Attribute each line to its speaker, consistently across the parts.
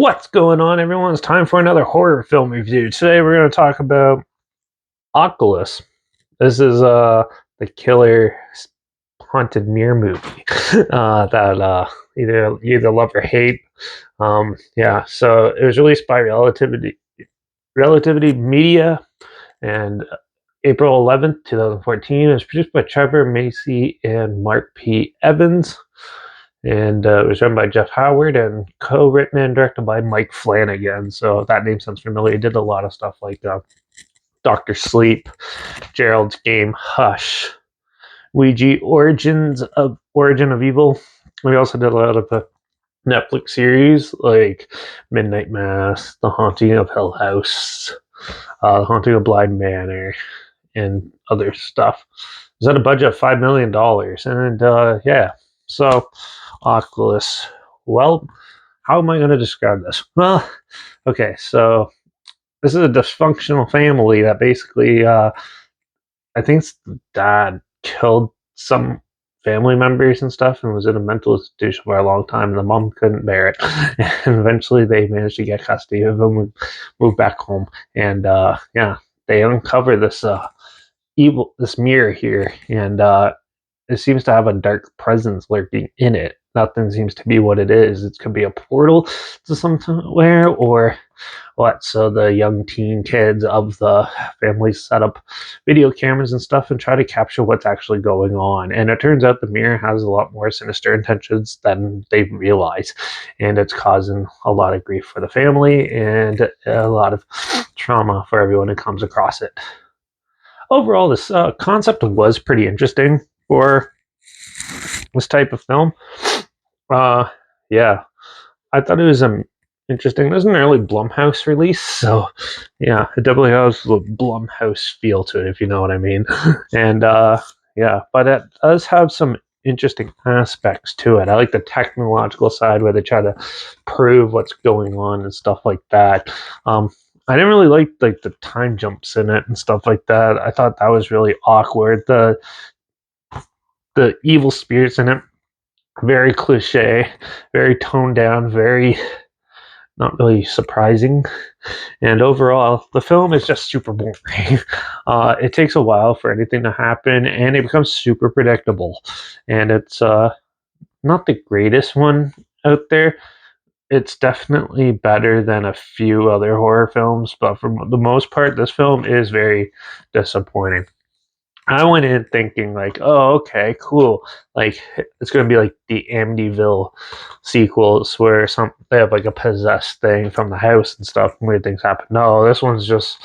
Speaker 1: What's going on, everyone? It's time for another horror film review. Today we're going to talk about Oculus. This is the killer haunted mirror movie that either you either love or hate. Yeah, so it was released by Relativity Media and April 11th, 2014. It was produced by Trevor Macy and Mark P. Evans. And it was written by Jeff Howard and co-written and directed by Mike Flanagan. So that name sounds familiar. He did a lot of stuff like Doctor Sleep, Gerald's Game, Hush, Ouija, Origin of Evil. We also did a lot of Netflix series like Midnight Mass, The Haunting of Hill House, The Haunting of Bly Manor, and other stuff. It was at a budget of $5 million. And yeah, so Oculus. Well, how am I going to describe this? Well, okay, so this is a dysfunctional family that basically, I think the dad killed some family members and stuff and was in a mental institution for a long time, and the mom couldn't bear it. And eventually they managed to get custody of him and move back home. And yeah, they uncover this this mirror here, and it seems to have a dark presence lurking in it. Nothing seems to be what it is. It could be a portal to somewhere or what. So the young teen kids of the family set up video cameras and stuff and try to capture what's actually going on. And it turns out the mirror has a lot more sinister intentions than they realize. And it's causing a lot of grief for the family and a lot of trauma for everyone who comes across it. Overall, this concept was pretty interesting for this type of film. Yeah, I thought it was interesting. It was an early Blumhouse release, so yeah, it definitely has a Blumhouse feel to it, if you know what I mean. And yeah, but it does have some interesting aspects to it. I like the technological side where they try to prove what's going on and stuff like that. I didn't really like the time jumps in it and stuff like that. I thought that was really awkward. The evil spirits in it, very cliche, very toned down, very not really surprising. And overall, the film is just super boring. It takes a while for anything to happen, and it becomes super predictable. And it's not the greatest one out there. It's definitely better than a few other horror films, but for the most part, this film is very disappointing. I went in thinking like, oh, okay, cool. Like it's gonna be like the Amityville sequels where they have like a possessed thing from the house and stuff, and weird things happen. No, this one's just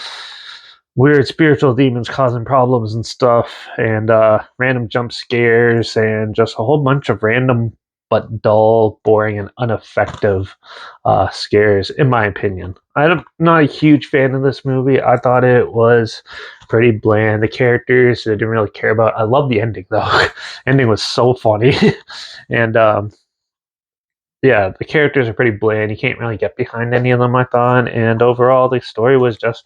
Speaker 1: weird spiritual demons causing problems and stuff, and random jump scares, and just a whole bunch of random but dull, boring, and ineffective scares, in my opinion. I'm not a huge fan of this movie. I thought it was pretty bland. The characters I didn't really care about. I love the ending though. Ending was so funny, and yeah, the characters are pretty bland. You can't really get behind any of them, I thought, and overall the story was just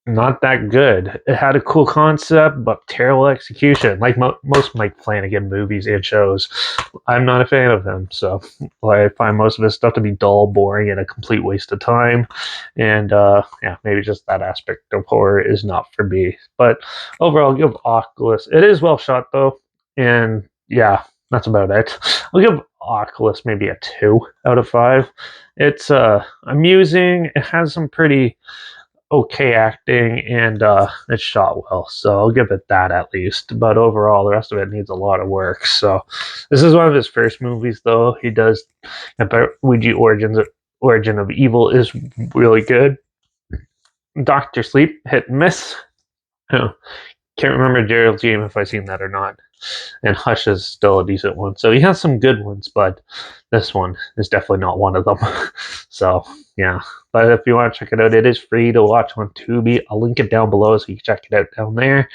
Speaker 1: not that good. It had a cool concept, but terrible execution. Like most Mike Flanagan movies and shows, I'm not a fan of them. So I find most of his stuff to be dull, boring, and a complete waste of time. And yeah, maybe just that aspect of horror is not for me. But overall, I'll give Oculus. It is well shot though, and yeah, that's about it. I'll give Oculus maybe a 2 out of 5. It's amusing. It has some pretty okay acting, and it's shot well, so I'll give it that at least. But overall, the rest of it needs a lot of work. So this is one of his first movies, though. He does about Ouija Origin of Evil is really good. Doctor Sleep, hit and miss. Oh, can't remember Gerald's Game if I've seen that or not. And Hush is still a decent one. So he has some good ones, but this one is definitely not one of them. So yeah. But if you want to check it out, it is free to watch on Tubi. I'll link it down below so you can check it out down there.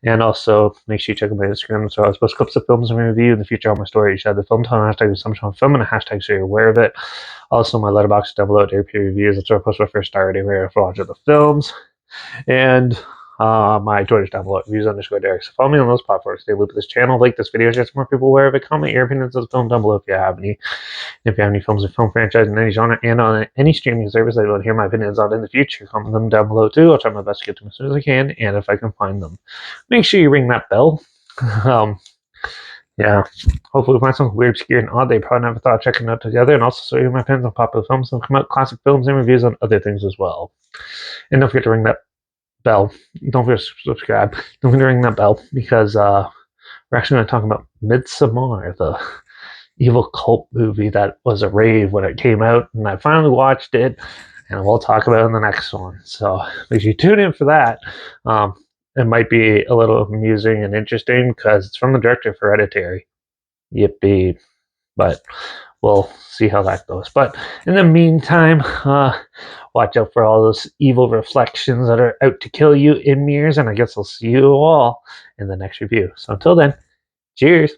Speaker 1: And also make sure you check out my Instagram. So I was post clips of films and review in the future on my story. You should have the film time, hashtag assumption film, and a hashtag so you're aware of it. Also my Letterbox down below, dairy peer reviews. That's where I post my first star rating where I watch the films. And My Twitter's down below, views_Derek. So follow me on those platforms. Stay looped with this channel. Like this video, share some more people aware of it. Comment your opinions of the film down below if you have any. If you have any films or film franchise in any genre and on any streaming service that you want to hear my opinions on in the future, comment them down below too. I'll try my best to get to them as soon as I can, and if I can find them. Make sure you ring that bell. Yeah, hopefully we'll find something weird, obscure, and odd they probably never thought of checking out together, and also show you my opinions on popular films and come out classic films and reviews on other things as well. And don't forget to ring that bell. Don't forget to subscribe. Don't forget to ring that bell because we're actually going to talk about Midsommar, the evil cult movie that was a rave when it came out, and I finally watched it, and we'll talk about it in the next one. So make sure you tune in for that. It might be a little amusing and interesting because it's from the director of Hereditary. Yippee. But we'll see how that goes. But in the meantime, watch out for all those evil reflections that are out to kill you in mirrors, and I guess I'll see you all in the next review. So until then, cheers.